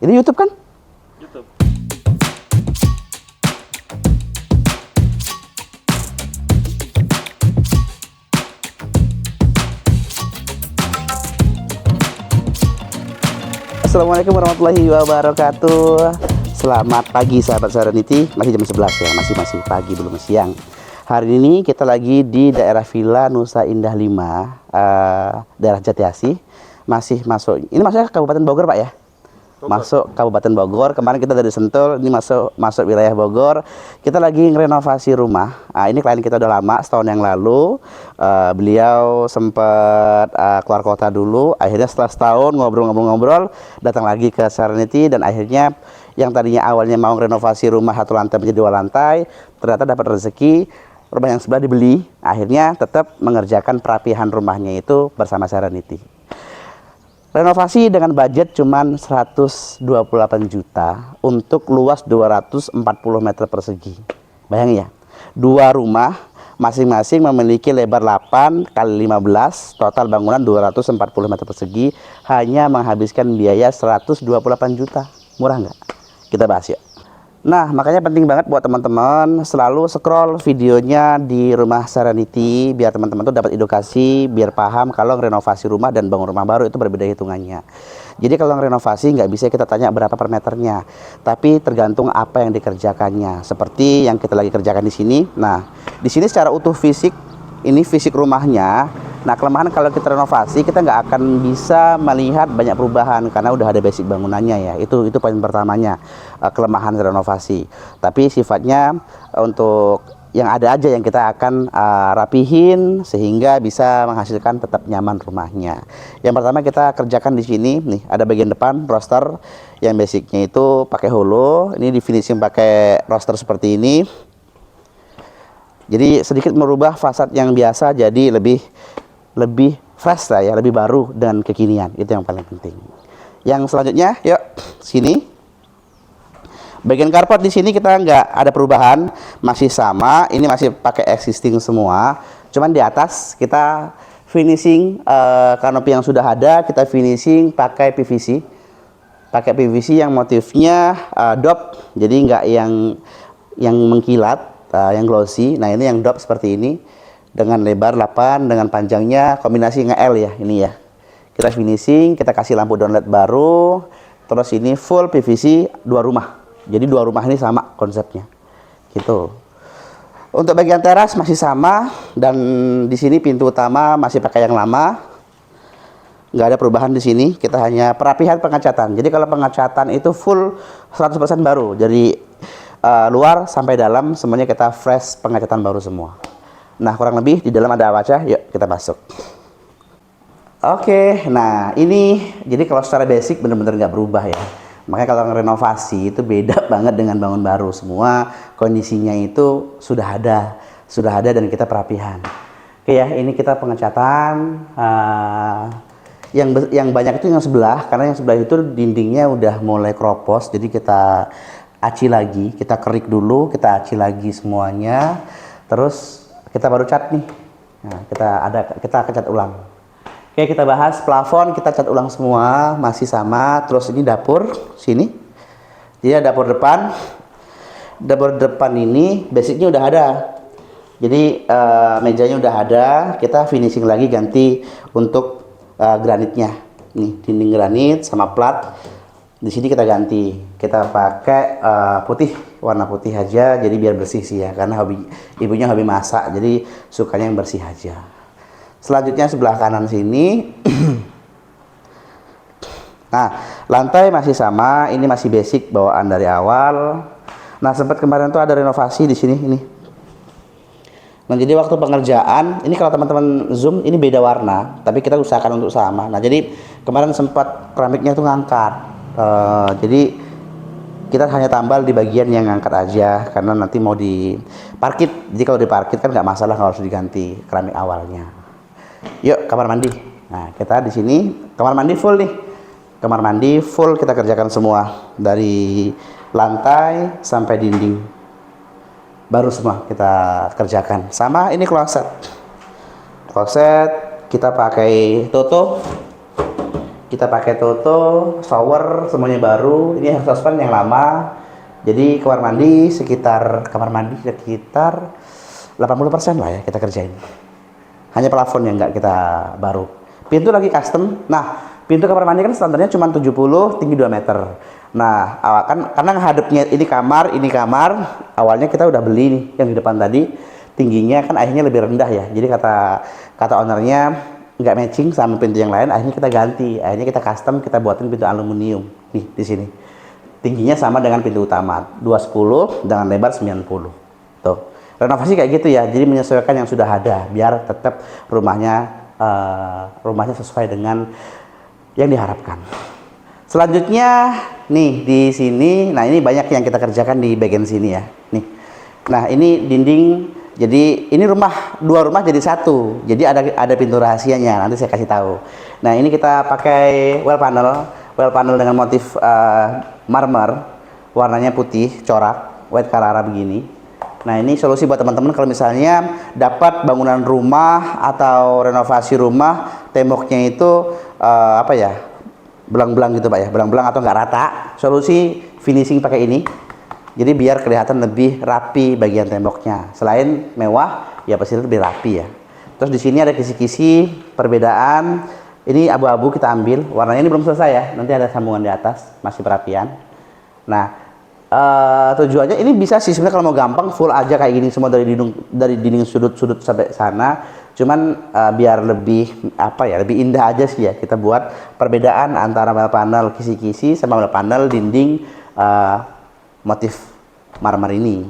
Ini YouTube kan? YouTube. Assalamualaikum warahmatullahi wabarakatuh. Selamat pagi sahabat Serenity. Masih jam 11 ya, masih pagi belum siang. Hari ini kita lagi di daerah Villa Nusa Indah 5, daerah Jatiasih. Masih masuk, ini masuknya Kabupaten Bogor Pak ya? Masuk Kabupaten Bogor. Kemarin kita dari Sentul, ini masuk wilayah Bogor. Kita lagi renovasi rumah. Ini klien kita udah lama, setahun yang lalu. Beliau sempat keluar kota dulu. Akhirnya setelah setahun ngobrol-ngobrol, datang lagi ke Serenity dan akhirnya yang tadinya awalnya mau renovasi rumah 1 lantai menjadi 2 lantai, ternyata dapat rezeki. Rumah yang sebelah dibeli. Akhirnya tetap mengerjakan perapihan rumahnya itu bersama Serenity. Renovasi dengan budget cuman 128 juta untuk luas 240 meter persegi. Bayangin ya, 2 rumah masing-masing memiliki lebar 8 kali 15, total bangunan 240 meter persegi, hanya menghabiskan biaya 128 juta. Murah nggak? Kita bahas yuk. Nah, makanya penting banget buat teman-teman selalu scroll videonya di rumah Serenity biar teman-teman tuh dapat edukasi, biar paham kalau renovasi rumah dan bangun rumah baru itu berbeda hitungannya. Jadi kalau renovasi nggak bisa kita tanya berapa per meternya, tapi tergantung apa yang dikerjakannya. Seperti yang kita lagi kerjakan di sini. Nah, di sini secara utuh fisik, ini fisik rumahnya. Nah, kelemahan kalau kita renovasi, kita nggak akan bisa melihat banyak perubahan karena udah ada basic bangunannya ya. Itu poin pertamanya, kelemahan renovasi. Tapi sifatnya untuk yang ada aja yang kita akan rapihin sehingga bisa menghasilkan tetap nyaman rumahnya. Yang pertama kita kerjakan di sini, nih ada bagian depan roster yang basicnya itu pakai holo. Ini di finishing pakai roster seperti ini. Jadi sedikit merubah fasad yang biasa jadi lebih fresh lah ya, lebih baru dan kekinian. Itu yang paling penting. Yang selanjutnya, yuk sini. Bagian karpet di sini kita nggak ada perubahan, masih sama. Ini masih pakai existing semua. Cuman di atas kita finishing kanopi yang sudah ada, kita finishing pakai PVC. Pakai PVC yang motifnya dop, jadi nggak yang mengkilat, yang glossy. Nah ini yang dop seperti ini. Dengan lebar 8, dengan panjangnya kombinasi nge-L ya, ini ya. Kita finishing, kita kasih lampu downlight baru. Terus ini full PVC 2 rumah. Jadi 2 rumah ini sama konsepnya. Gitu. Untuk bagian teras masih sama dan di sini pintu utama masih pakai yang lama. Nggak ada perubahan di sini, kita hanya perapihan pengecatan. Jadi kalau pengecatan itu full 100% baru. Jadi luar sampai dalam semuanya kita fresh pengecatan baru semua. Nah, kurang lebih di dalam ada apa aja? Yuk kita masuk. Oke, nah ini jadi kalau secara basic bener-bener nggak berubah ya. Makanya kalau renovasi itu beda banget dengan bangun baru. Semua kondisinya itu sudah ada dan kita perapihan. Oke ya, ini kita pengecatan. Yang banyak itu yang sebelah, karena yang sebelah itu dindingnya udah mulai keropos. Jadi kita aci lagi, kita kerik dulu, kita aci lagi semuanya. Terus kita baru cat nih. Nah, kita cat ulang. Oke, kita bahas plafon, kita cat ulang semua, masih sama. Terus ini dapur sini. Jadi ada dapur depan. Dapur depan ini basicnya udah ada. Jadi mejanya udah ada, kita finishing lagi ganti untuk granitnya. Nih, dinding granit sama plat. Di sini kita ganti, kita pakai putih, warna putih aja, jadi biar bersih sih ya, karena ibunya hobi masak, jadi sukanya yang bersih aja. Selanjutnya sebelah kanan sini. Nah, lantai masih sama, ini masih basic bawaan dari awal. Nah, sempat kemarin tuh ada renovasi di sini ini. Nah, jadi waktu pengerjaan, ini kalau teman-teman zoom ini beda warna, tapi kita usahakan untuk sama. Nah, jadi kemarin sempat keramiknya tuh ngangkat. Jadi kita hanya tambal di bagian yang ngangkat aja karena nanti mau diparkit. Jadi kalau diparkit kan nggak masalah, nggak harus diganti keramik awalnya. Yuk kamar mandi. Nah kita di sini kamar mandi full nih. Kamar mandi full kita kerjakan semua dari lantai sampai dinding. Baru semua kita kerjakan. Sama ini kloset. Kloset kita pakai Toto. Kita pakai Toto, shower semuanya baru. Ini exhaust fan yang lama. Jadi kamar mandi sekitar 80% lah ya kita kerjain. Hanya plafon yang nggak kita baru. Pintu lagi custom. Nah, pintu kamar mandi kan standarnya cuma 70, tinggi 2 meter. Nah, kan karena hadapnya ini kamar, awalnya kita udah beli nih yang di depan tadi, tingginya kan akhirnya lebih rendah ya. Jadi kata ownernya nggak matching sama pintu yang lain, akhirnya kita ganti. Akhirnya kita custom, kita buatin pintu aluminium nih di sini. Tingginya sama dengan pintu utama, 210 dengan lebar 90. Tuh. Renovasi kayak gitu ya. Jadi menyesuaikan yang sudah ada biar tetap rumahnya sesuai dengan yang diharapkan. Selanjutnya nih di sini, nah ini banyak yang kita kerjakan di bagian sini ya. Nih, nah ini dinding. Jadi ini dua rumah jadi satu. Jadi ada pintu rahasianya. Nanti saya kasih tahu. Nah ini kita pakai well panel dengan motif marmer, warnanya putih corak, white Carrara begini. Nah ini solusi buat teman-teman kalau misalnya dapat bangunan rumah atau renovasi rumah, temboknya itu apa ya, belang-belang gitu Pak ya, belang-belang atau nggak rata. Solusi finishing pakai ini. Jadi biar kelihatan lebih rapi bagian temboknya. Selain mewah, ya pasti lebih rapi ya. Terus di sini ada kisi-kisi perbedaan. Ini abu-abu kita ambil. Warnanya ini belum selesai ya. Nanti ada sambungan di atas, masih perapian. Nah, tujuannya ini bisa sih sebenarnya kalau mau gampang full aja kayak gini semua dari dinding sudut-sudut sampai sana. Cuman biar lebih lebih indah aja sih ya, kita buat perbedaan antara well panel kisi-kisi sama well panel dinding motif marmer ini.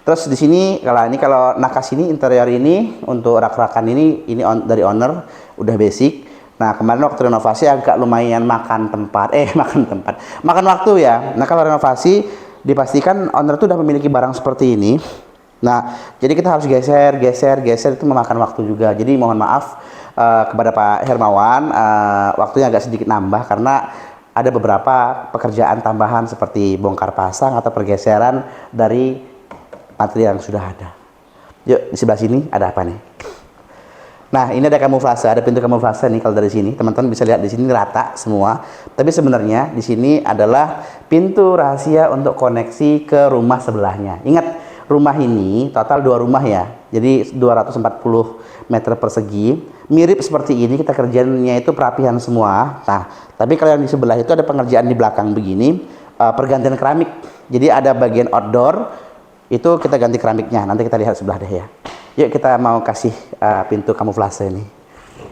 Terus di sini kalau nakas ini interior ini untuk rak-rakan ini dari owner udah basic. Nah kemarin waktu renovasi agak lumayan makan waktu ya. Nah kalau renovasi dipastikan owner tuh udah memiliki barang seperti ini. Nah jadi kita harus geser itu memakan waktu juga. Jadi mohon maaf kepada Pak Hermawan, waktunya agak sedikit nambah karena ada beberapa pekerjaan tambahan seperti bongkar pasang atau pergeseran dari material yang sudah ada. Yuk di sebelah sini ada apa nih? Nah ini ada kamuflase, ada pintu kamuflase nih kalau dari sini teman-teman bisa lihat di sini rata semua. Tapi sebenarnya di sini adalah pintu rahasia untuk koneksi ke rumah sebelahnya. Ingat rumah ini total 2 rumah ya, jadi 240 meter persegi. Mirip seperti ini kita kerjanya itu perapihan semua. Nah tapi kalau yang di sebelah itu ada pengerjaan di belakang begini, pergantian keramik. Jadi ada bagian outdoor itu kita ganti keramiknya. Nanti kita lihat sebelah deh ya. Yuk kita mau kasih pintu kamuflase ini.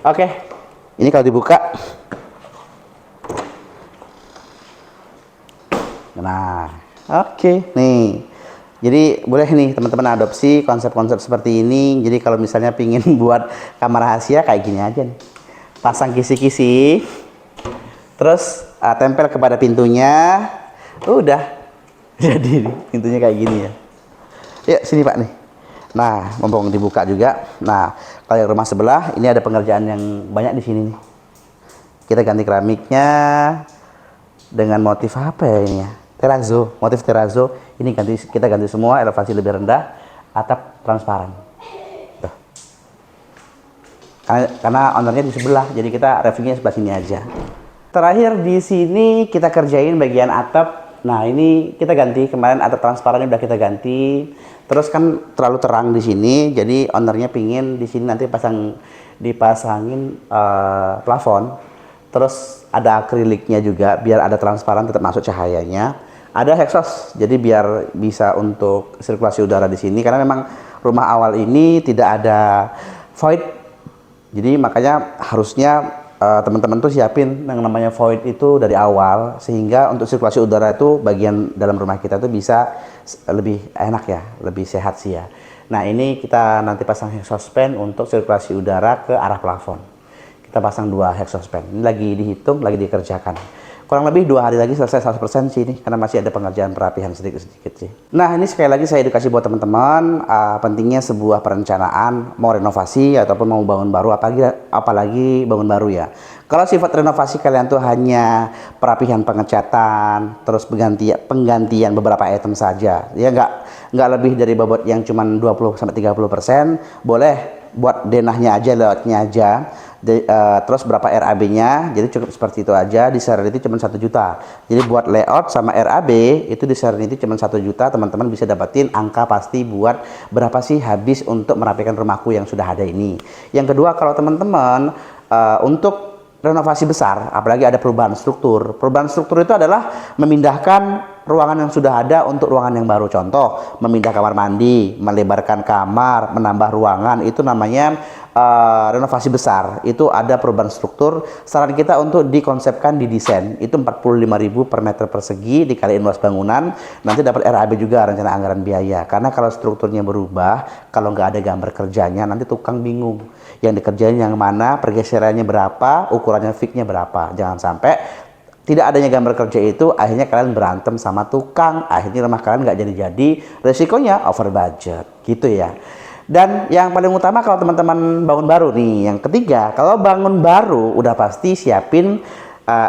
Oke, ini kalau dibuka, nah oke nih. Jadi boleh nih teman-teman adopsi konsep-konsep seperti ini. Jadi kalau misalnya pingin buat kamar rahasia kayak gini aja nih. Pasang kisi-kisi, terus tempel kepada pintunya. Udah jadi nih, pintunya kayak gini ya. Yuk sini Pak nih. Nah mumpung dibuka juga. Nah kalau yang rumah sebelah ini ada pengerjaan yang banyak di sini nih. Kita ganti keramiknya dengan motif apa ya ini ya? Terrazzo, motif terrazzo. Ini kita ganti semua, elevasi lebih rendah, atap transparan. Tuh. Karena ownernya di sebelah, jadi kita reviewnya sebelah sini aja. Terakhir di sini kita kerjain bagian atap. Nah ini kita ganti, kemarin atap transparannya udah kita ganti. Terus kan terlalu terang di sini, jadi ownernya pingin di sini nanti dipasangin plafon. Terus ada akriliknya juga, biar ada transparan tetap masuk cahayanya. Ada exhaust, jadi biar bisa untuk sirkulasi udara di sini. Karena memang rumah awal ini tidak ada void, jadi makanya harusnya teman-teman tuh siapin yang namanya void itu dari awal, sehingga untuk sirkulasi udara itu bagian dalam rumah kita tuh bisa lebih enak ya, lebih sehat sih ya. Nah ini kita nanti pasang exhaust fan untuk sirkulasi udara ke arah plafon. Kita pasang 2 exhaust fan. Ini lagi dihitung, lagi dikerjakan. Kurang lebih 2 hari lagi selesai 100% sih ini, karena masih ada pengerjaan perapihan sedikit-sedikit sih. Nah ini sekali lagi saya edukasi buat teman-teman, pentingnya sebuah perencanaan mau renovasi ataupun mau bangun baru, apalagi bangun baru ya. Kalau sifat renovasi kalian tuh hanya perapihan pengecatan, terus penggantian beberapa item saja, ya nggak lebih dari bobot yang cuma 20-30%, boleh buat denahnya aja, layoutnya aja. Terus berapa RAB-nya, jadi cukup seperti itu aja. Di Serenity cuma 1 juta. Jadi buat layout sama RAB itu di Serenity cuma 1 juta. Teman-teman bisa dapetin angka pasti buat berapa sih habis untuk merapikan rumahku yang sudah ada ini. Yang kedua, kalau teman-teman untuk renovasi besar, apalagi ada perubahan struktur. Perubahan struktur itu adalah memindahkan ruangan yang sudah ada untuk ruangan yang baru. Contoh, memindah kamar mandi, melebarkan kamar, menambah ruangan, itu namanya renovasi besar. Itu ada perubahan struktur. Saran kita untuk dikonsepkan, didesain, itu 45.000 per meter persegi dikaliin luas bangunan. Nanti dapat RAB juga, rencana anggaran biaya. Karena kalau strukturnya berubah, kalau nggak ada gambar kerjanya, nanti tukang bingung yang dikerjain yang mana, pergeserannya berapa, ukurannya fixnya berapa. Jangan sampai tidak adanya gambar kerja itu akhirnya kalian berantem sama tukang, akhirnya rumah kalian nggak jadi-jadi, resikonya over budget gitu ya. Dan yang paling utama kalau teman-teman bangun baru nih, yang ketiga, kalau bangun baru udah pasti siapin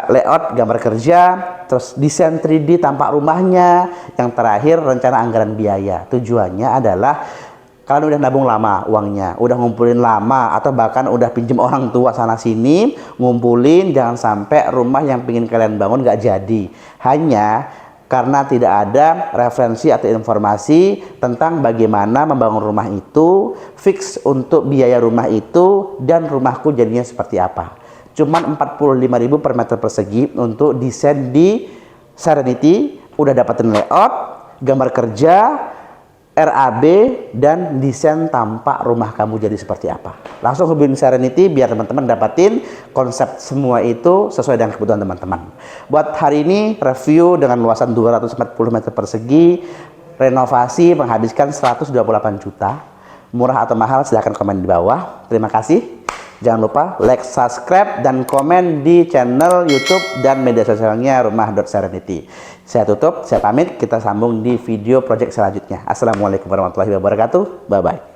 layout gambar kerja, terus desain 3D tampak rumahnya, yang terakhir rencana anggaran biaya. Tujuannya adalah kalian udah nabung lama uangnya, udah ngumpulin lama, atau bahkan udah pinjem orang tua sana sini, ngumpulin, jangan sampai rumah yang pingin kalian bangun nggak jadi. Hanya karena tidak ada referensi atau informasi tentang bagaimana membangun rumah itu, fix untuk biaya rumah itu, dan rumahku jadinya seperti apa. Cuman 45.000 per meter persegi untuk desain di Serenity, udah dapetin layout, gambar kerja, RAB, dan desain tampak rumah kamu jadi seperti apa. Langsung hubungin Serenity biar teman-teman dapatin konsep semua itu sesuai dengan kebutuhan teman-teman. Buat hari ini review dengan luasan 240 meter persegi, renovasi menghabiskan 128 juta. Murah atau mahal silahkan komen di bawah. Terima kasih. Jangan lupa like, subscribe, dan komen di channel YouTube dan media sosialnya Rumah.Serenity. Saya tutup, saya pamit, kita sambung di video project selanjutnya. Assalamualaikum warahmatullahi wabarakatuh. Bye-bye.